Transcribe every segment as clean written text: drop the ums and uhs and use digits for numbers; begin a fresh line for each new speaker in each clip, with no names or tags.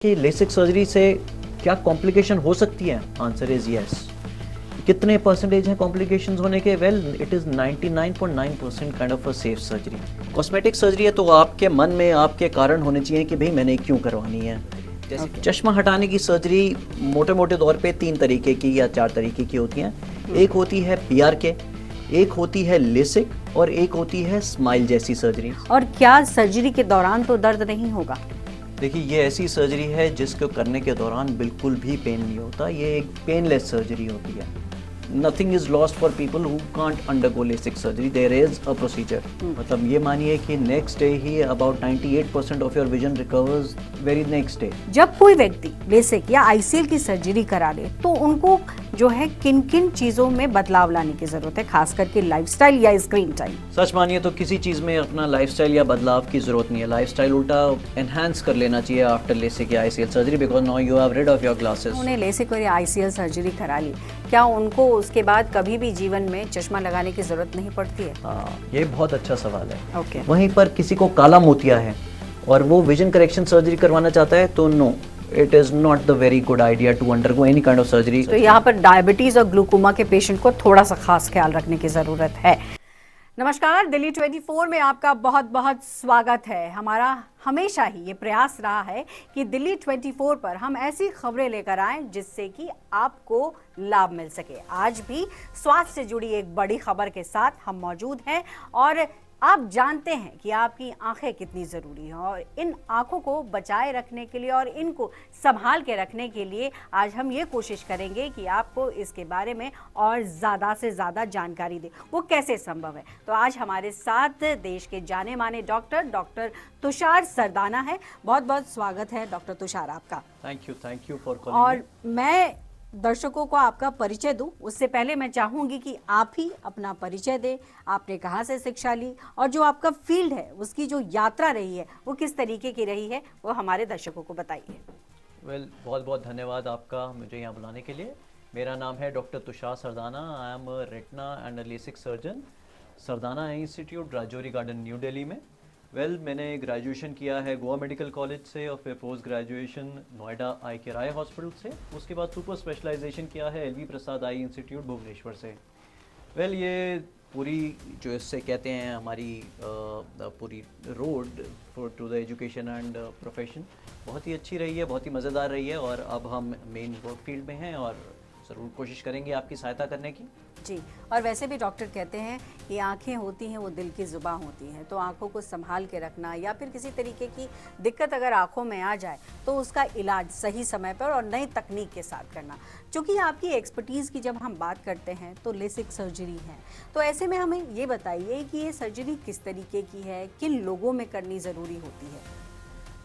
कि LASIK surgery से क्या कॉम्प्लिकेशन हो सकती है? Answer is yes. कितने परसेंटेज हैं कॉम्प्लिकेशंस होने के? Well, it is 99.9% kind of a safe surgery. Cosmetic surgery है तो आपके मन में आपके कारण होने चाहिए कि भाई मैंने क्यों करवानी है। जैसे चश्मा हटाने की सर्जरी मोटे मोटे तौर पे 3 तरीके की या 4 तरीके की होती हैं। एक होती है PRK, एक होती है लेसिक और एक होती है स्माइल जैसी सर्जरी।
और क्या सर्जरी के दौरान तो दर्द नहीं होगा?
देखिए, ये ऐसी सर्जरी है जिसको करने के दौरान बिल्कुल भी पेन नहीं होता। ये एक पेनलेस सर्जरी होती है। Nothing is lost for people who can't undergo LASIK surgery. There is a procedure. मतलब ये मानिए कि नेक्स्ट डे ही about 98% of your vision recovers very next day.
जब कोई व्यक्ति लेसिक या ICL की सर्जरी करा ले तो उनको जो है किन किन चीजों में बदलाव लाने की जरूरत है, खास करके लाइफस्टाइल या स्क्रीन टाइम?
सच मानिए तो किसी चीज़ में अपना लाइफस्टाइल या बदलाव की ज़रूरत नहीं है। लाइफस्टाइल उल्टा एनहांस कर लेना चाहिए आफ्टर लेसिक या ICL surgery, because now you have rid of your glasses.
उन्हें लेसिक और ICL सर्जरी करा ली, क्या उनको उसके बाद कभी भी जीवन में चश्मा लगाने की जरूरत नहीं पड़ती है?
हाँ, ये बहुत अच्छा सवाल है।
ओके।
वहीं पर किसी को काला मोतिया है और वो विजन करेक्शन सर्जरी करवाना चाहता है तो no, it is not the very good idea to undergo any kind of surgery.
तो यहाँ पर डायबिटीज और ग्लूकोमा के पेशेंट को थोड़ा सा खास ख्याल रखने की जरूरत है। नमस्कार, दिल्ली 24 में आपका बहुत बहुत स्वागत है। हमारा हमेशा ही ये प्रयास रहा है कि दिल्ली 24 पर हम ऐसी खबरें लेकर आएं जिससे कि आपको लाभ मिल सके। आज भी स्वास्थ्य से जुड़ी एक बड़ी खबर के साथ हम मौजूद हैं और आप जानते हैं कि आपकी आंखें कितनी ज़रूरी हैं और इन आंखों को बचाए रखने के लिए और इनको संभाल के रखने के लिए आज हम ये कोशिश करेंगे कि आपको इसके बारे में और ज़्यादा से ज़्यादा जानकारी दें। वो कैसे संभव है? तो आज हमारे साथ देश के जाने माने डॉक्टर तुषार सरदाना है। बहुत बहुत स्वागत है डॉक्टर तुषार आपका।
Thank you for calling.
और मैं दर्शकों को आपका परिचय दूं उससे पहले मैं चाहूंगी कि आप ही अपना परिचय दें। आपने कहाँ से शिक्षा ली और जो आपका फील्ड है उसकी जो यात्रा रही है वो किस तरीके की रही है, वो हमारे दर्शकों को बताइए।
वेल, बहुत बहुत धन्यवाद आपका मुझे यहाँ बुलाने के लिए। मेरा नाम है doctor Tushar Sardana. I am retina and LASIK surgeon, Sardana institute, Rajouri garden, new Delhi में। वेल, मैंने ग्रेजुएशन किया है गोवा मेडिकल कॉलेज से और फिर पोस्ट ग्रेजुएशन नोएडा आई केयर आई हॉस्पिटल से। उसके बाद सुपर स्पेशलाइजेशन किया है LV प्रसाद आई इंस्टीट्यूट भुवनेश्वर से। वेल, ये पूरी जो इससे कहते हैं हमारी पूरी road for to the education and profession बहुत ही अच्छी रही है, बहुत ही मज़ेदार रही है और अब हम मेन वर्क फील्ड में हैं और ज़रूर कोशिश करेंगे आपकी सहायता करने की।
जी, और वैसे भी डॉक्टर कहते हैं कि आंखें होती हैं वो दिल की जुबान होती हैं, तो आंखों को संभाल के रखना या फिर किसी तरीके की दिक्कत अगर आंखों में आ जाए तो उसका इलाज सही समय पर और नई तकनीक के साथ करना। चूँकि आपकी एक्सपर्टीज़ की जब हम बात करते हैं तो लेसिक सर्जरी है, तो ऐसे में हमें ये बताइए कि ये सर्जरी किस तरीके की है, किन लोगों में करनी ज़रूरी होती है?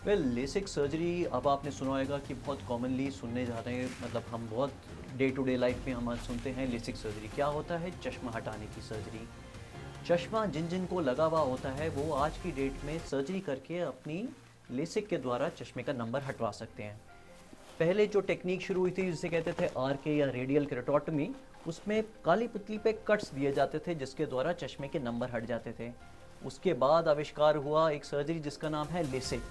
वेल, लेसिक सर्जरी अब आपने सुना होगा कि बहुत कॉमनली सुनने जा रहे हैं, मतलब हम बहुत डे टू डे लाइफ में हम आज सुनते हैं लेसिक सर्जरी। क्या होता है? चश्मा हटाने की सर्जरी। चश्मा जिन जिन को लगा हुआ होता है वो आज की डेट में सर्जरी करके अपनी लेसिक के द्वारा चश्मे का नंबर हटवा सकते हैं। पहले जो टेक्निक शुरू हुई थी जिसे कहते थे RK या रेडियल केराटोटमी, उसमें काली पुतली पे कट्स दिए जाते थे जिसके द्वारा चश्मे के नंबर हट जाते थे। उसके बाद आविष्कार हुआ एक सर्जरी जिसका नाम है लेसिक।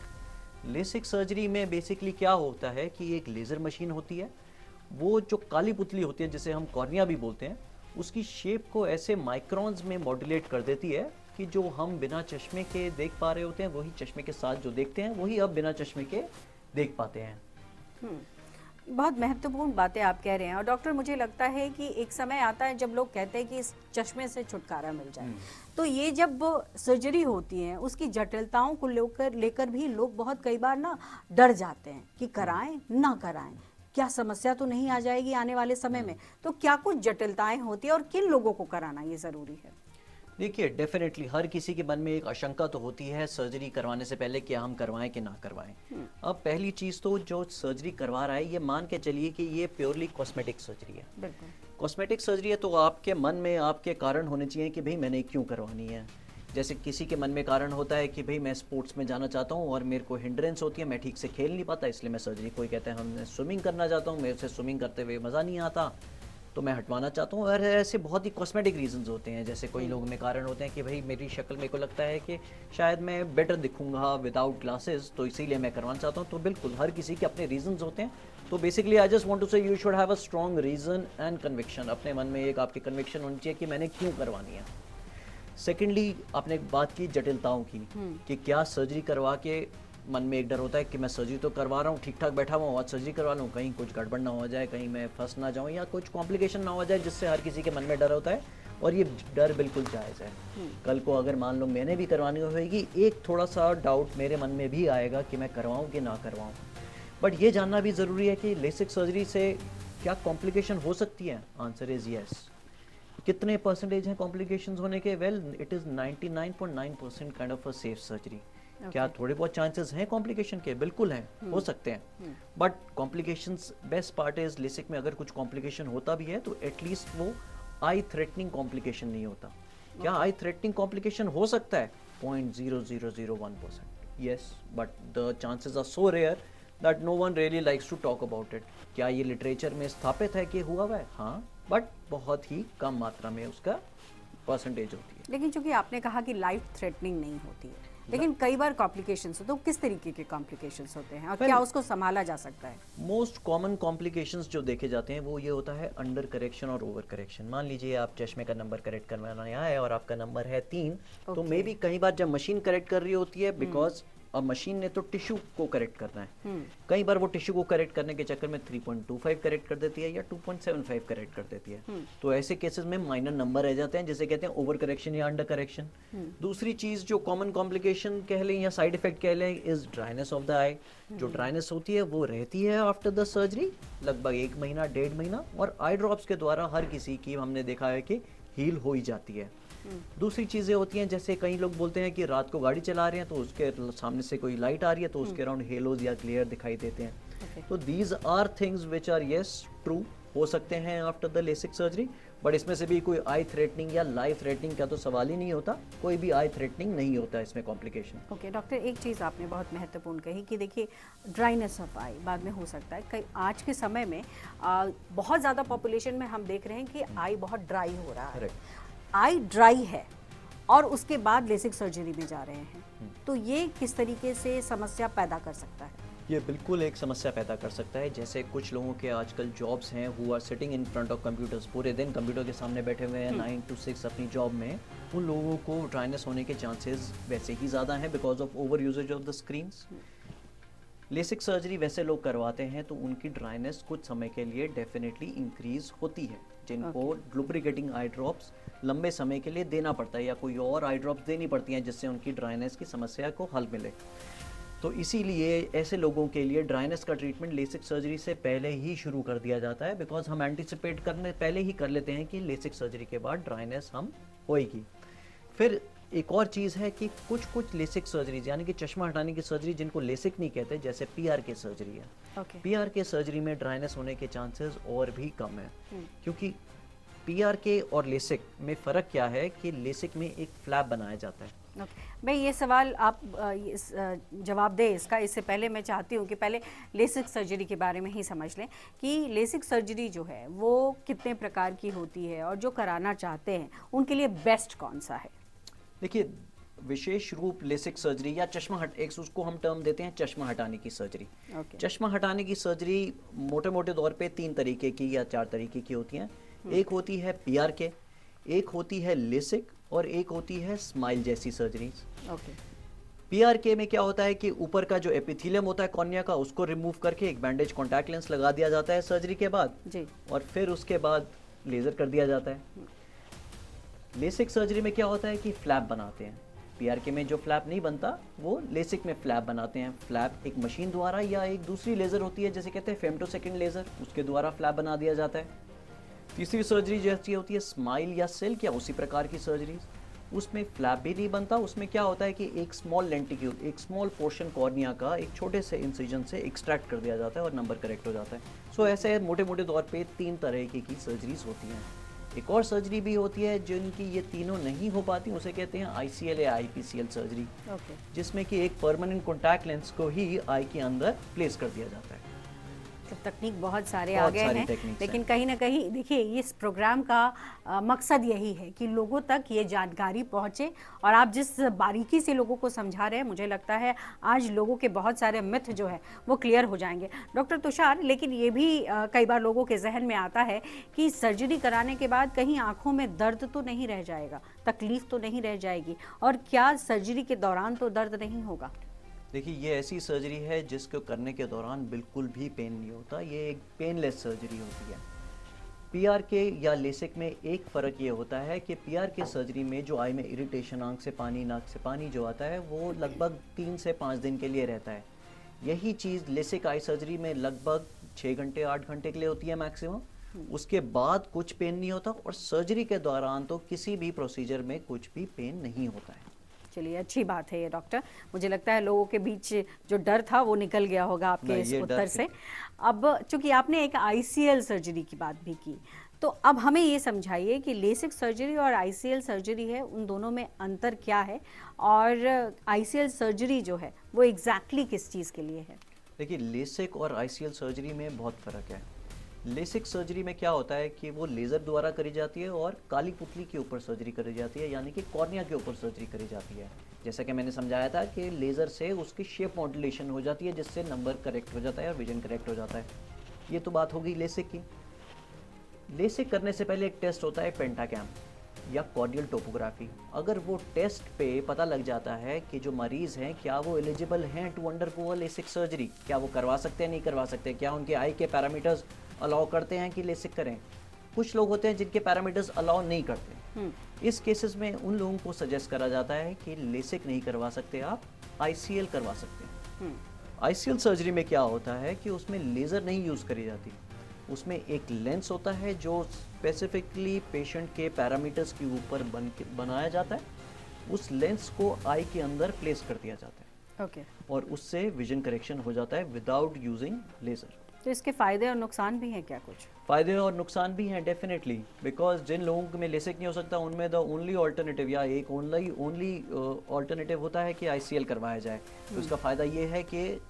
लेसिक सर्जरी में बेसिकली क्या होता है कि एक लेज़र मशीन होती है, वो जो काली पुतली होती है जिसे हम कॉर्निया भी बोलते हैं, उसकी शेप को ऐसे माइक्रोन्स में मॉड्यूलेट कर देती है कि जो हम बिना चश्मे के देख पा रहे होते हैं वही चश्मे के साथ जो देखते हैं वही अब बिना चश्मे के देख पाते हैं।
बहुत महत्वपूर्ण बातें आप कह रहे हैं और डॉक्टर मुझे लगता है कि एक समय आता है जब लोग कहते हैं कि इस चश्मे से छुटकारा मिल जाए, तो ये जब सर्जरी होती है उसकी जटिलताओं को लेकर भी लोग बहुत कई बार ना डर जाते हैं कि कराएं ना कराएं, क्या समस्या तो नहीं आ जाएगी आने वाले समय में? तो क्या कुछ जटिलताएं होती है और किन लोगों को कराना ये ज़रूरी है?
देखिए, डेफिनेटली हर किसी के मन में एक आशंका तो होती है सर्जरी करवाने से पहले कि हम करवाएं कि ना करवाएं। अब पहली चीज़ तो जो सर्जरी करवा रहा है ये मान के चलिए कि ये प्योरली कॉस्मेटिक सर्जरी है।
बिल्कुल।
कॉस्मेटिक सर्जरी है तो आपके मन में आपके कारण होने चाहिए कि भाई मैंने क्यों करवानी है। जैसे किसी के मन में कारण होता है कि भाई मैं स्पोर्ट्स में जाना चाहता हूँ और मेरे को हिंड्रेंस होती है, मैं ठीक से खेल नहीं पाता इसलिए मैं सर्जरी। कोई कहता है हम स्विमिंग करना चाहता हूँ, मेरे से स्विमिंग करते हुए मज़ा नहीं आता, तो मैं हटवाना चाहता हूँ। और ऐसे बहुत ही कॉस्मेटिक रीजंस होते हैं, जैसे कोई लोग में कारण होते हैं कि भाई मेरी शक्ल, मेरे को लगता है कि शायद मैं बेटर दिखूंगा विदाउट ग्लासेस, तो इसीलिए मैं करवाना चाहता हूँ। तो बिल्कुल हर किसी के अपने रीजंस होते हैं। तो basically I just want to say you should have a strong reason and conviction. अपने मन में एक आपकी कन्विक्शन होनी चाहिए कि मैंने क्यों करवानी है। सेकेंडली, आपने एक बात की जटिलताओं की, कि क्या सर्जरी करवा के मन में एक डर होता है कि मैं सर्जरी तो करवा रहा हूँ, ठीक ठाक बैठा हुआ हूँ, आज सर्जरी करवा लूँ, कहीं कुछ गड़बड़ ना हो जाए, कहीं मैं फंस ना जाऊँ या कुछ कॉम्प्लिकेशन ना हो जाए, जिससे हर किसी के मन में डर होता है। और ये डर बिल्कुल जायज़ है। कल को अगर मान लो मैंने भी करवानी होगी, एक थोड़ा सा डाउट मेरे मन में भी आएगा कि मैं करवाऊँ कि ना करवाऊँ। बट ये जानना भी ज़रूरी है कि लेसिक सर्जरी से क्या कॉम्प्लिकेशन हो सकती है। Answer is yes. कितने परसेंटेज हैं कॉम्प्लिकेशंस होने के? Well, it is 99.9% kind of a safe surgery. क्या थोड़े बहुत चांसेस हैं कॉम्प्लिकेशन के? बिल्कुल हैं, हो सकते हैं। But complications, best part is LASIK में अगर कुछ कॉम्प्लिकेशन होता भी है तो एटलीस्ट वो आई थ्रेटनिंग कॉम्प्लिकेशन नहीं होता। क्या आई थ्रेटनिंग कॉम्प्लिकेशन हो सकता है? 0.0001%। Yes, but the chances are so rare that no one really likes to talk about it. क्या ये लिटरेचर में स्थापित है कि हुआ हुआ है? हाँ, बट बहुत ही कम मात्रा में उसका परसेंटेज होती है।
लेकिन चूंकि आपने कहा कि लाइफ थ्रेटनिंग नहीं होती है, लेकिन कई बार कॉम्प्लिकेशंस होते हैं, तो किस तरीके के कॉम्प्लिकेशंस होते हैं और क्या उसको संभाला जा सकता है?
मोस्ट कॉमन कॉम्प्लिकेशंस जो देखे जाते हैं वो ये होता है अंडर करेक्शन और ओवर करेक्शन। मान लीजिए आप चश्मे का नंबर करेक्ट करवाना है और आपका नंबर है 3, तो मे बी कई बार जब मशीन करेक्ट कर रही होती है, बिकॉज अब मशीन ने तो टिश्यू को करेक्ट करना है, कई बार वो टिश्यू को करेक्ट करने के चक्कर में 3.25 करेक्ट कर देती है या 2.75 करेक्ट कर देती है। तो ऐसे केसेस में माइनर नंबर रह जाते हैं, जिसे कहते हैं ओवर करेक्शन या अंडर करेक्शन। दूसरी चीज जो कॉमन कॉम्प्लिकेशन कह लें या साइड इफेक्ट कह लें इज ड्राइनेस ऑफ द आई। जो ड्राइनेस होती है वो रहती है आफ्टर द सर्जरी लगभग 1 महीना 1.5 महीना, और आई ड्रॉप्स के द्वारा हर किसी की हमने देखा है कि हील हो ही जाती है। दूसरी चीज़ें होती हैं, जैसे कई लोग बोलते हैं कि रात को गाड़ी चला रहे हैं तो उसके सामने से कोई लाइट आ रही है तो उसके अराउंड हेलोज या ग्लेयर दिखाई देते हैं। तो these are things which are yes true, हो सकते हैं after the LASIK surgery. But इसमें से भी कोई आई थ्रेटनिंग या लाइफ थ्रेटनिंग का तो सवाल ही नहीं होता, कोई भी आई थ्रेटनिंग नहीं होता इसमें कॉम्प्लिकेशन।
ओके डॉक्टर, एक चीज़ आपने बहुत महत्वपूर्ण कही कि देखिए ड्राइनेस ऑफ आई बाद में हो सकता है। कई आज के समय में बहुत ज़्यादा पॉपुलेशन में हम देख रहे हैं कि आई बहुत ड्राई हो रहा है। आई ड्राई है और उसके बाद लेसिक सर्जरी में जा रहे हैं, तो ये किस तरीके से समस्या पैदा कर सकता है?
ये बिल्कुल एक समस्या पैदा कर सकता है। जैसे कुछ लोगों के आजकल जॉब्स हैं, who are sitting in front of computers, पूरे दिन कंप्यूटर के सामने बैठे हुए हैं 9 to 6 अपनी जॉब में, उन लोगों को ड्राइनेस होने के चांसेस वैसे ही ज़्यादा हैं because of over usages of the screens. LASIK surgery वैसे लोग करवाते हैं तो उनकी ड्राइनेस कुछ समय के लिए डेफिनेटली इंक्रीज होती है, जिनको लुब्रिकेटिंग आई ड्रॉप्स लंबे समय के लिए देना पड़ता है या कोई और आई ड्रॉप्स देनी पड़ती हैं जिससे उनकी ड्राइनेस की समस्या को हल मिले। तो इसीलिए ऐसे लोगों के लिए ड्राइनेस का ट्रीटमेंट लेसिक सर्जरी से पहले ही शुरू कर दिया जाता है, बिकॉज हम एंटिसिपेट करने पहले ही कर लेते हैं कि लेसिक सर्जरी के बाद ड्राइनेस हम होएगी। फिर एक और चीज़ है कि कुछ लेसिक सर्जरीज यानी कि चश्मा हटाने की सर्जरी जिनको लेसिक नहीं कहते, जैसे PRK सर्जरी है, PRK सर्जरी में ड्राइनेस होने के चांसेस और भी कम है। क्योंकि PRK और लेसिक में फ़र्क क्या है कि लेसिक में एक फ्लैप बनाया जाता है।
मैं ये सवाल आप जवाब दें इसका, इससे पहले मैं चाहती हूँ कि पहले लेसिक सर्जरी के बारे में ही समझ लें कि लेसिक सर्जरी जो है वो कितने प्रकार की होती है और जो कराना चाहते हैं उनके लिए बेस्ट कौन सा है?
देखिए, विशेष रूप लेसिक सर्जरी या चश्मा एक उसको हम टर्म देते हैं चश्मा हटाने की सर्जरी। चश्मा हटाने की सर्जरी मोटे मोटे तौर पे 3 तरीके की या 4 तरीके की होती हैं। एक होती है PRK, एक होती है लेसिक और एक होती है स्माइल जैसी सर्जरीज। PRK में क्या होता है कि ऊपर का जो एपिथेलियम होता है कॉर्निया का, उसको रिमूव करके एक बैंडेज कॉन्टैक्ट लेंस लगा दिया जाता है सर्जरी के बाद जी। और फिर उसके बाद लेजर कर दिया जाता है। लेसिक सर्जरी में क्या होता है कि फ्लैप बनाते हैं। PRK में जो फ्लैप नहीं बनता वो लेसिक में फ्लैप बनाते हैं। फ्लैप एक मशीन द्वारा या एक दूसरी लेजर होती है जैसे कहते हैं फेमटोसेकंड लेजर, उसके द्वारा फ्लैप बना दिया जाता है। तीसरी सर्जरी जैसी होती है स्माइल या सिल्क या उसी प्रकार की सर्जरी, उसमें फ्लैप भी नहीं बनता। उसमें क्या होता है कि एक स्मॉल लेंटिक्यूल, एक स्मॉल पोर्शन कॉर्निया का एक छोटे से इंसिजन से एक्सट्रैक्ट कर दिया जाता है और नंबर करेक्ट हो जाता है। सो ऐसे मोटे मोटे तौर पे 3 तरह की सर्जरीज होती हैं। एक और सर्जरी भी होती है जिनकी ये तीनों नहीं हो पाती, उसे कहते हैं ICL या IPCL सर्जरी, जिसमें कि एक परमानेंट कॉन्टैक्ट लेंस को ही आई के अंदर प्लेस कर दिया जाता है।
तकनीक बहुत सारे आ
बहुत
गए
सारी
हैं,
techniques
लेकिन
हैं।
कहीं ना कहीं देखिए इस प्रोग्राम का मकसद यही है कि लोगों तक ये जानकारी पहुंचे। और आप जिस बारीकी से लोगों को समझा रहे हैं, मुझे लगता है आज लोगों के बहुत सारे मिथ जो है वो क्लियर हो जाएंगे। डॉक्टर तुषार, लेकिन ये भी कई बार लोगों के जहन में आता है कि सर्जरी कराने के बाद कहीं आंखों में दर्द तो नहीं रह जाएगा, तकलीफ तो नहीं रह जाएगी, और क्या सर्जरी के दौरान तो दर्द नहीं होगा?
देखिए, ये ऐसी सर्जरी है जिसको करने के दौरान बिल्कुल भी पेन नहीं होता। ये एक पेनलेस सर्जरी होती है। पीआरके या लेसिक में एक फ़र्क ये होता है कि पीआरके सर्जरी में जो आई में इरिटेशन, आंख से पानी, नाक से पानी जो आता है, वो लगभग 3 से 5 दिन के लिए रहता है। यही चीज़ लेसिक आई सर्जरी में लगभग 6 घंटे 8 घंटे के लिए होती है मैक्सिमम। उसके बाद कुछ पेन नहीं होता, और सर्जरी के दौरान तो किसी भी प्रोसीजर में कुछ भी पेन नहीं होता है।
चलिए, अच्छी बात है ये डॉक्टर। मुझे लगता है लोगों के बीच जो डर था वो निकल गया होगा आपके
नहीं,
इस
ये डर
उत्तर से। अब चूंकि आपने एक आईसीएल सर्जरी की बात भी की, तो अब हमें ये समझाइए कि लेसिक सर्जरी और आईसीएल सर्जरी है, उन दोनों में अंतर क्या है, और आईसीएल सर्जरी जो है वो एग्जैक्टली किस चीज़ के लिए है?
देखिए, लेसिक और आईसीएल सर्जरी में बहुत फ़र्क है। लेसिक सर्जरी में क्या होता है कि वो लेज़र द्वारा करी जाती है और काली पुतली के ऊपर सर्जरी करी जाती है, यानी कि कॉर्निया के ऊपर सर्जरी करी जाती है। जैसा कि मैंने समझाया था कि लेज़र से उसकी शेप मॉड्यूलेशन हो जाती है, जिससे नंबर करेक्ट हो जाता है और विजन करेक्ट हो जाता है। ये तो बात हो गई लेसिक की। लेसिक करने से पहले एक टेस्ट होता है पेंटाकैम या कॉर्नियल टोपोग्राफी। अगर वो टेस्ट पे पता लग जाता है कि जो मरीज़ हैं क्या वो एलिजिबल हैं to undergo a LASIK surgery, क्या वो करवा सकते हैं, नहीं करवा सकते, क्या उनके आई के पैरामीटर्स अलाउ करते हैं कि लेसिक करें। कुछ लोग होते हैं जिनके पैरामीटर्स अलाउ नहीं करते। इस केसेस में उन लोगों को सजेस्ट करा जाता है कि लेसिक नहीं करवा सकते, आप आईसीएल करवा सकते हैं। आईसीएल सर्जरी में क्या होता है कि उसमें लेज़र नहीं यूज़ करी जाती, उसमें एक लेंस होता है जो स्पेसिफिकली पेशेंट के पैरामीटर्स के ऊपर बनाया जाता है। उस लेंस को आई के अंदर प्लेस कर दिया जाता है,
ओके।
और उससे विजन करेक्शन हो जाता है विदाउट यूजिंग लेज़र।
तो इसके फायदे और नुकसान भी हैं क्या कुछ?
फ़ायदे और नुकसान भी हैं डेफिनेटली, बिकॉज जिन लोगों में लेसिक नहीं हो सकता उनमें द ओनली ऑल्टरनेटिव या एक ओनली ऑल्टरनेटिव होता है कि आईसीएल करवाया जाए। तो इसका फ़ायदा ये है कि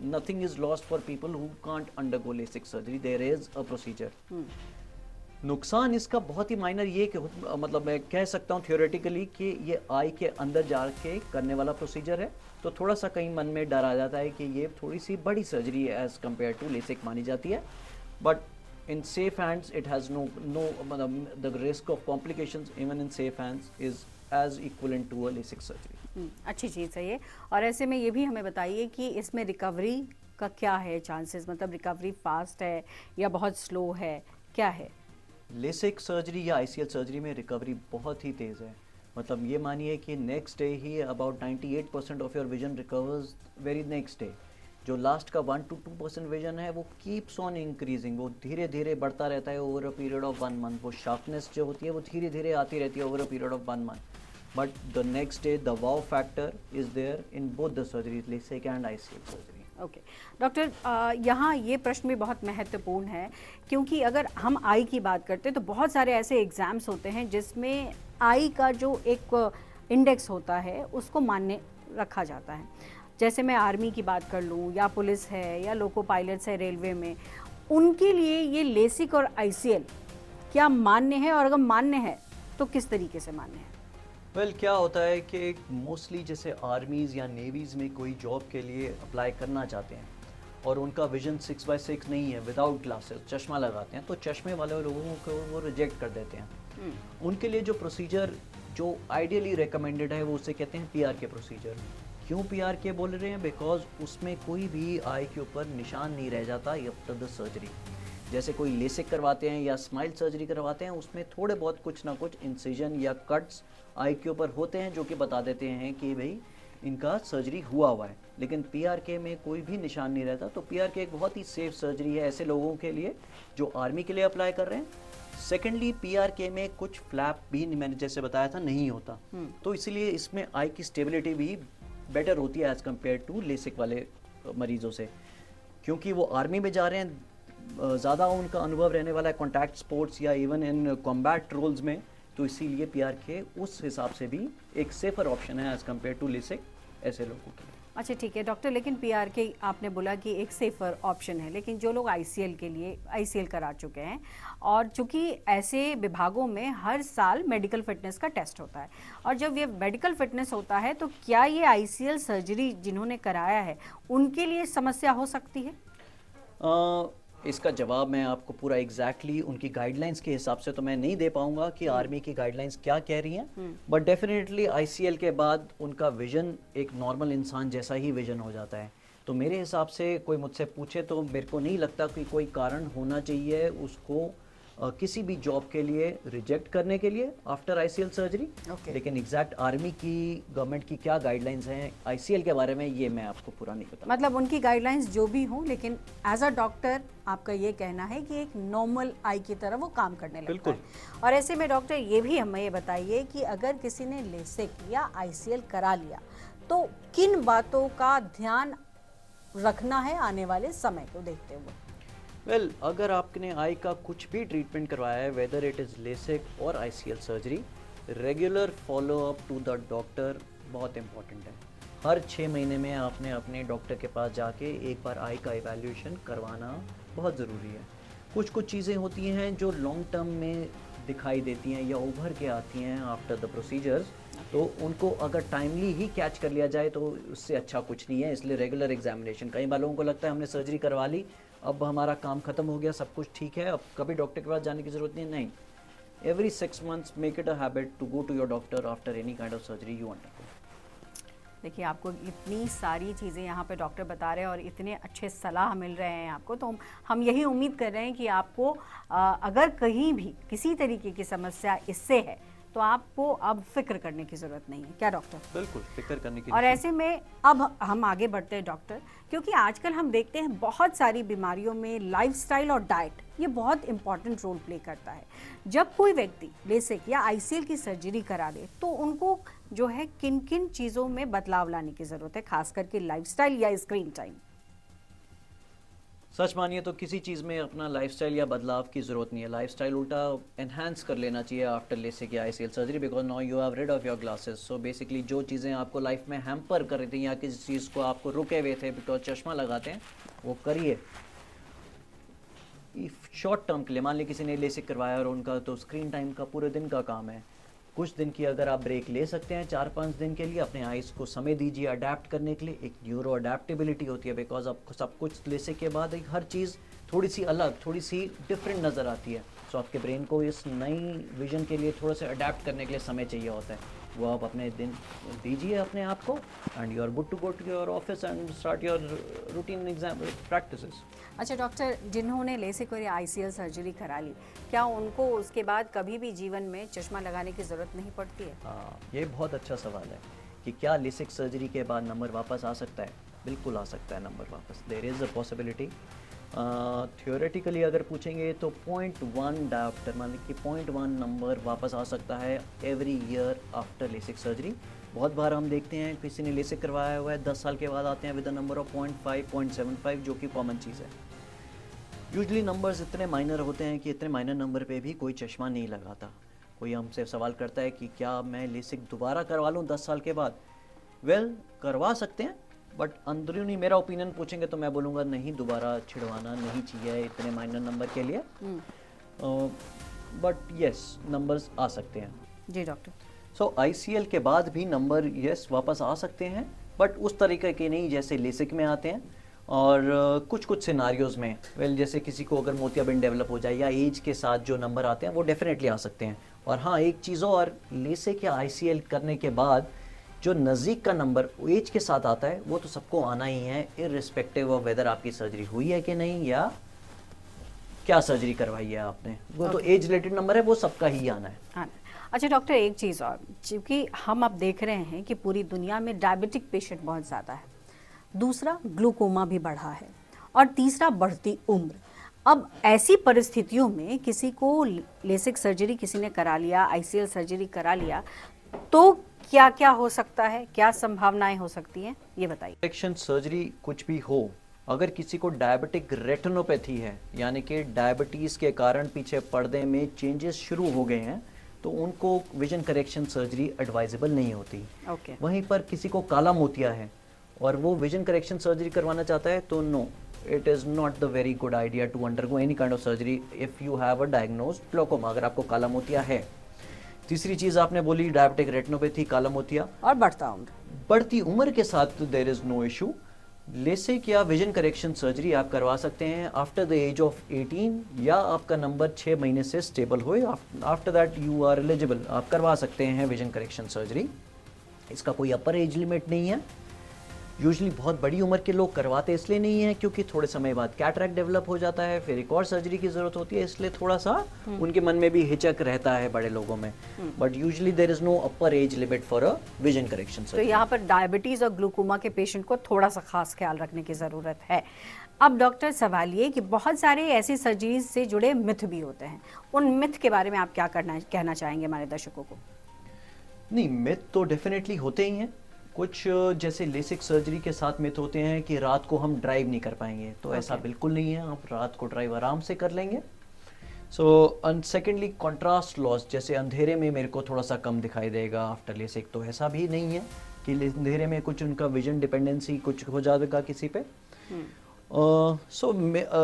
nothing is lost for people who can't undergo LASIK surgery. There is a procedure. नुकसान इसका बहुत ही माइनर ये कि मतलब मैं कह सकता हूँ थियोरेटिकली कि ये आई के अंदर जाके करने वाला प्रोसीजर है, तो थोड़ा सा कहीं मन में डर आ जाता है कि ये थोड़ी सी बड़ी सर्जरी है एज कम्पेयर टू लेसिक मानी जाती है। But in safe hands it has no मतलब the risk of complications even in safe hands is as equivalent to a LASIK surgery.
अच्छी चीज़ है ये। और ऐसे में ये भी हमें बताइए कि इसमें रिकवरी का क्या है चांसेस, मतलब रिकवरी फास्ट है या बहुत स्लो है, क्या है?
लेसिक सर्जरी या आईसीएल सर्जरी में रिकवरी बहुत ही तेज़ है। मतलब ये मानिए कि नेक्स्ट डे ही about 98% of your vision recovers very next day. जो लास्ट का 1 to 2% विजन है वो कीप्स ऑन इंक्रीजिंग, वो धीरे धीरे बढ़ता रहता है over a period of 1 month। वो शार्पनेस जो होती है वो धीरे धीरे आती रहती है over a period of 1 month। But the next day the wow factor is there in both the surgeries, LASIK and ICL surgery.
Okay doctor, यहाँ ये प्रश्न भी बहुत महत्वपूर्ण है, क्योंकि अगर हम आई की बात करते हैं तो बहुत सारे ऐसे एग्ज़ाम्स होते हैं जिसमें आई का जो एक इंडेक्स होता है उसको मान्य रखा जाता है। जैसे मैं आर्मी की बात कर लूँ या पुलिस है या लोको पायलट्स है रेलवे में, उनके लिए ये लेसिक और आईसीएल क्या मान्य है, और अगर मान्य है तो किस तरीके से मान्य है?
वेल क्या होता है कि मोस्टली जैसे आर्मीज़ या नेवीज़ में कोई जॉब के लिए अप्लाई करना चाहते हैं और उनका विजन 6/6 नहीं है, विदाउट ग्लासेस चश्मा लगाते हैं, तो चश्मे वाले लोगों को वो रिजेक्ट कर देते हैं। उनके लिए जो प्रोसीजर जो आइडियली रिकमेंडेड है वो उसे कहते हैं पीआर के प्रोसीजर। क्यों पीआर के बोल रहे हैं? बिकॉज उसमें कोई भी आई के ऊपर निशान नहीं रह जाता आफ्टर द सर्जरी। जैसे कोई लेसिक करवाते हैं या स्माइल सर्जरी करवाते हैं, उसमें थोड़े बहुत कुछ ना कुछ इंसिजन या कट्स आई के ऊपर होते हैं जो कि बता देते हैं कि भाई इनका सर्जरी हुआ हुआ है, लेकिन पीआरके में कोई भी निशान नहीं रहता। तो पीआरके एक बहुत ही सेफ सर्जरी है ऐसे लोगों के लिए जो आर्मी के लिए अप्लाई कर रहे हैं। सेकेंडली पीआरके में कुछ फ्लैप भी मैंने जैसे बताया था नहीं होता, तो इसीलिए इसमें आई की स्टेबिलिटी भी बेटर होती है एज़ कम्पेयर टू लेसिक वाले मरीजों से, क्योंकि वो आर्मी में जा रहे हैं, ज़्यादा उनका अनुभव रहने वाला है कॉन्टैक्ट स्पोर्ट्स या इवन इन कॉम्बैट रोल्स में, तो इसीलिए पीआरके उस हिसाब से भी एक सेफर ऑप्शन है एज़ कम्पेयर टू लेसिक ऐसे लोगों के लिए।
अच्छा ठीक है डॉक्टर, लेकिन पीआरके आपने बोला कि एक सेफर ऑप्शन है, लेकिन जो लोग आईसीएल के लिए आईसीएल करा चुके हैं और चूंकि ऐसे विभागों में हर साल मेडिकल फिटनेस का टेस्ट होता है, और जब ये मेडिकल फिटनेस होता है तो क्या ये आईसीएल सर्जरी जिन्होंने कराया है उनके लिए समस्या हो सकती है?
इसका जवाब मैं आपको पूरा एग्जैक्टली उनकी गाइडलाइंस के हिसाब से तो मैं नहीं दे पाऊंगा कि आर्मी की गाइडलाइंस क्या कह रही हैं, बट डेफिनेटली आईसीएल के बाद उनका विजन एक नॉर्मल इंसान जैसा ही विजन हो जाता है। तो मेरे हिसाब से कोई मुझसे पूछे तो मेरे को नहीं लगता कि कोई कारण होना चाहिए उसको किसी भी जॉब के लिए रिजेक्ट करने के लिए आफ्टर आईसीएल सर्जरी। लेकिन एग्जैक्ट आर्मी की गवर्नमेंट की क्या गाइडलाइंस हैं आईसीएल के बारे में ये मैं आपको पूरा नहीं पता।
मतलब उनकी गाइडलाइंस जो भी हो, लेकिन एज अ डॉक्टर आपका ये कहना है कि एक नॉर्मल आई की तरह वो काम करने लगता है। और ऐसे में डॉक्टर ये भी हमें ये बताइए कि अगर किसी ने लेसिक या आईसीएल करा लिया तो किन बातों का ध्यान रखना है आने वाले समय को देखते हुए?
वेल, अगर आपने आई का कुछ भी ट्रीटमेंट करवाया है, वेदर इट इज़ लेसिक और ICL surgery, regular follow up to the doctor बहुत इंपॉर्टेंट है। हर 6 महीने में आपने अपने डॉक्टर के पास जाके एक बार आई का इवैल्यूएशन करवाना बहुत ज़रूरी है। कुछ कुछ चीज़ें होती हैं जो लॉन्ग टर्म में दिखाई देती हैं या उभर के आती हैं आफ्टर द प्रोसीजर्स, तो उनको अगर टाइमली ही कैच कर लिया जाए तो उससे अच्छा कुछ नहीं है। इसलिए रेगुलर एग्जामिनेशन, कई बार लोगों को लगता है हमने सर्जरी करवा ली, अब हमारा काम खत्म हो गया, सब कुछ ठीक है, अब कभी डॉक्टर के पास जाने की ज़रूरत नहीं। Every 6 months make it a habit to go to your doctor after any kind of surgery you undergo.
देखिए आपको इतनी सारी चीज़ें यहाँ पे डॉक्टर बता रहे हैं और इतने अच्छे सलाह मिल रहे हैं आपको, तो हम यही उम्मीद कर रहे हैं कि आपको अगर कहीं भी किसी तरीके की समस्या इससे है तो आपको अब फिक्र करने की ज़रूरत नहीं है, क्या डॉक्टर?
बिल्कुल फिक्र करने की।
और ऐसे में अब हम आगे बढ़ते हैं डॉक्टर, क्योंकि आजकल हम देखते हैं बहुत सारी बीमारियों में लाइफस्टाइल और डाइट ये बहुत इंपॉर्टेंट रोल प्ले करता है। जब कोई व्यक्ति लेसिक या आईसीएल की सर्जरी करा ले तो उनको जो है किन किन चीज़ों में बदलाव लाने की ज़रूरत है, खास करके लाइफस्टाइल या स्क्रीन टाइम?
सच मानिए तो किसी चीज़ में अपना लाइफस्टाइल या बदलाव की ज़रूरत नहीं है। लाइफस्टाइल उल्टा एनहांस कर लेना चाहिए आफ्टर लेसिक या ICL surgery, because now you have rid of your glasses. So basically जो चीज़ें आपको लाइफ में हैम्पर कर रही थी या किसी चीज़ को आपको रुके हुए थे बिकॉज चश्मा लगाते हैं, वो करिए शॉर्ट टर्म के लिए। मान लीजिए किसी ने लेसिक करवाया और उनका तो स्क्रीन टाइम का पूरे दिन का काम है, कुछ दिन की अगर आप ब्रेक ले सकते हैं 4-5 दिन के लिए, अपने आइज़ को समय दीजिए अडेप्ट करने के लिए। एक न्यूरो अडेप्टेबिलिटी होती है, बिकॉज आपको सब कुछ लेसिक के बाद एक हर चीज़ थोड़ी सी अलग, थोड़ी सी डिफरेंट नज़र आती है। सो आपके ब्रेन को इस नई विजन के लिए थोड़ा सा अडेप्ट करने के लिए समय चाहिए होता है, वो आप अपने दिन दीजिए अपने आप को, and you are good to go to your office and start your routine exam practices.
अच्छा डॉक्टर, जिन्होंने लेसिक और आईसीएल सर्जरी करा ली, क्या उनको उसके बाद कभी भी जीवन में चश्मा लगाने की ज़रूरत नहीं पड़ती है?
हाँ, ये बहुत अच्छा सवाल है कि क्या लेसिक सर्जरी के बाद नंबर वापस आ सकता है? बिल्कुल आ सकता है नंबर वापस, there is a possibility. Theoretically अगर पूछेंगे तो 0.1 डायोप्टर, मान लीजिए कि 0.1 नंबर वापस आ सकता है every year after LASIK surgery. बहुत बार हम देखते हैं किसी ने लेसिक करवाया हुआ है 10 साल के बाद आते हैं विद अ नंबर ऑफ 0.5, 0.75, जो कि कॉमन चीज़ है। यूजली नंबर्स इतने माइनर होते हैं कि इतने माइनर नंबर पे भी कोई चश्मा नहीं लगाता। कोई हमसे सवाल करता है कि क्या मैं लेसिक दोबारा करवा लूँ 10 साल के बाद? वेल, करवा सकते हैं, बट अंदरूनी मेरा ओपिनियन पूछेंगे तो मैं बोलूँगा नहीं, दोबारा छिड़वाना नहीं चाहिए इतने माइनर नंबर के लिए। बट यस, नंबर्स आ सकते हैं।
जी डॉक्टर।
सो आईसीएल के बाद भी नंबर यस वापस आ सकते हैं, बट उस तरीके के नहीं जैसे लेसिक में आते हैं। और कुछ कुछ सिनारियोज़ में जैसे किसी को अगर मोतियाबिंद डेवलप हो जाए या एज के साथ जो नंबर आते हैं वो डेफिनेटली आ सकते हैं। और हाँ, एक चीज़ और, लेसिक या आईसीएल करने के बाद जो नज़दीक का नंबर एज के साथ आता है वो तो सबको आना ही है, इररिस्पेक्टिव ऑफ वेदर आपकी सर्जरी हुई है कि नहीं या क्या सर्जरी करवाई है आपने, वो तो एज रिलेटेड नंबर है, वो सबका ही आना है।
हाँ। अच्छा डॉक्टर, एक चीज़ और, क्योंकि हम अब देख रहे हैं कि पूरी दुनिया में डायबिटिक पेशेंट बहुत ज़्यादा है, दूसरा ग्लूकोमा भी बढ़ा है, और तीसरा बढ़ती उम्र। अब ऐसी परिस्थितियों में किसी को लेसिक सर्जरी किसी ने करा लिया, आईसीएल सर्जरी करा लिया, तो क्या क्या हो सकता है, क्या संभावनाएं हो सकती हैं, ये बताइए।
करेक्शन सर्जरी कुछ भी हो, अगर किसी को डायबिटिक रेटिनोपैथी है, यानी कि डायबिटीज़ के कारण पीछे पर्दे में चेंजेस शुरू हो गए हैं, तो उनको विजन करेक्शन सर्जरी एडवाइजेबल नहीं होती।
ओके।
वहीं पर किसी को काला मोतिया है और वो विजन करेक्शन सर्जरी करवाना चाहता है तो no, it is not the very good idea to undergo any kind of surgery if you have a diagnosed glaucoma, अगर आपको काला मोतिया है। तीसरी चीज़ आपने बोली डायबिटिक रेटिनोपैथी, काला मोतिया
और बढ़ता उम्र,
बढ़ती उम्र के साथ there is no issue. LASIK या विजन करेक्शन सर्जरी आप करवा सकते हैं आफ्टर द एज ऑफ 18 या आपका नंबर 6 महीने से स्टेबल होए, after that you are eligible, आप करवा सकते हैं विजन करेक्शन सर्जरी। इसका कोई अपर एज लिमिट नहीं है। यूजुअली बहुत बड़ी उम्र के लोग करवाते इसलिए नहीं है क्योंकि थोड़े समय बाद कैटरैक्ट डेवलप हो जाता है, फिर एक और सर्जरी की ज़रूरत होती है, इसलिए थोड़ा सा उनके मन में भी हिचक रहता है बड़े लोगों में। But usually there is no upper age limit for a vision correction
तो
सर्जरी।
यहाँ पर डायबिटीज और ग्लूकोमा के पेशेंट को थोड़ा सा खास ख्याल रखने की ज़रूरत है। अब डॉक्टर सवाल ये कि बहुत सारे ऐसी सर्जरीज से जुड़े मिथ भी होते हैं, उन मिथ के बारे में आप क्या कहना चाहेंगे हमारे दर्शकों को?
नहीं, मिथ तो डेफिनेटली होते ही हैं। कुछ जैसे लेसिक सर्जरी के साथ मिथ होते हैं कि रात को हम ड्राइव नहीं कर पाएंगे, तो ऐसा बिल्कुल नहीं है, आप रात को ड्राइव आराम से कर लेंगे। So and secondly contrast loss, जैसे अंधेरे में मेरे को थोड़ा सा कम दिखाई देगा आफ्टर लेसिक, तो ऐसा भी नहीं है कि अंधेरे में कुछ उनका विजन डिपेंडेंसी कुछ हो जाएगा किसी पे। सो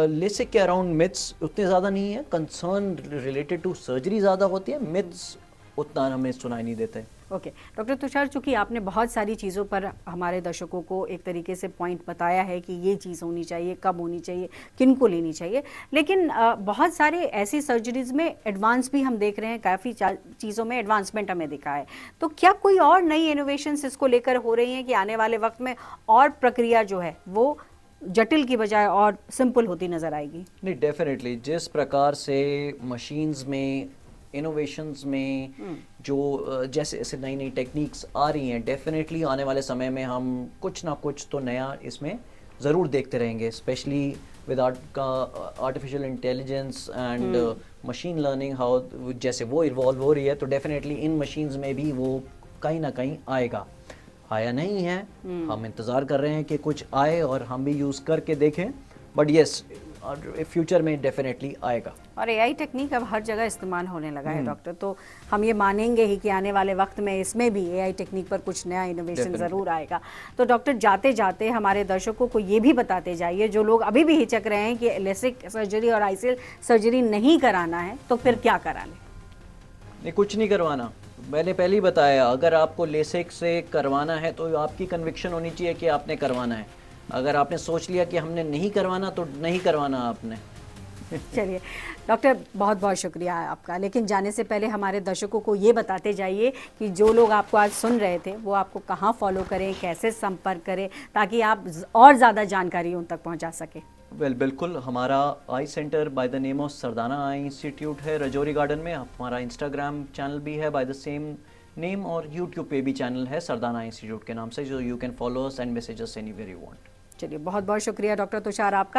लेसिक के अराउंड मिथ्स उतने ज़्यादा नहीं है, कंसर्न रिलेटेड टू सर्जरी ज़्यादा होती है, मिथ्स उतना हमें सुनाई नहीं देते।
ओके डॉक्टर तुषार, चूंकि आपने बहुत सारी चीज़ों पर हमारे दर्शकों को एक तरीके से पॉइंट बताया है कि ये चीज़ होनी चाहिए, कब होनी चाहिए, किन को लेनी चाहिए, लेकिन बहुत सारे ऐसी सर्जरीज में एडवांस भी हम देख रहे हैं, काफ़ी चीज़ों में एडवांसमेंट हमें दिखा है। तो क्या कोई और नई इनोवेशंस इसको लेकर हो रही हैं कि आने वाले वक्त में और प्रक्रिया जो है वो जटिल की बजाय और सिंपल होती नज़र आएगी?
नहीं, डेफिनेटली जिस प्रकार से मशीन्स में, इनोवेशंस में जो जैसे ऐसे नई नई टेक्निक्स आ रही हैं, डेफिनेटली आने वाले समय में हम कुछ ना कुछ तो नया इसमें ज़रूर देखते रहेंगे, specially with artificial intelligence and machine learning, how जैसे वो इवॉल्व हो रही है, तो डेफिनेटली इन मशीन्स में भी वो कहीं ना कहीं आएगा। आया नहीं है, हम इंतज़ार कर रहे हैं कि कुछ आए और हम भी यूज़ करके देखें, बट यस फ्यूचर में डेफिनेटली आएगा।
और एआई टेक्निक अब हर जगह इस्तेमाल होने लगा है डॉक्टर, तो हम ये मानेंगे ही कि आने वाले वक्त में इसमें भी एआई टेक्निक पर कुछ नया इनोवेशन ज़रूर आएगा। तो डॉक्टर जाते जाते हमारे दर्शकों को ये भी बताते जाइए, जो लोग अभी भी हिचक रहे हैं कि लेसिक सर्जरी और आईसीएल सर्जरी नहीं कराना है, तो फिर क्या करा लें?
नहीं, कुछ नहीं करवाना। मैंने पहले ही बताया, अगर आपको लेसिक से करवाना है तो आपकी कन्विक्शन होनी चाहिए कि आपने करवाना है। अगर आपने सोच लिया कि हमने नहीं करवाना तो नहीं करवाना आपने।
चलिए डॉक्टर, बहुत बहुत शुक्रिया आपका, लेकिन जाने से पहले हमारे दर्शकों को ये बताते जाइए कि जो लोग आपको आज सुन रहे थे वो आपको कहाँ फॉलो करें, कैसे संपर्क करें, ताकि आप और ज़्यादा जानकारी उन तक पहुँचा सकें।
बिल्कुल, हमारा eye centre by the name of Sardana Eye Institute है रजौरी गार्डन में। हमारा इंस्टाग्राम चैनल भी है बाय द सेम नेम, और यूट्यूब पे भी चैनल है सरदाना इंस्टीट्यूट के नाम से, जो you can follow us and message us anywhere you want.
चलिए बहुत बहुत शुक्रिया डॉक्टर तुषार आपका।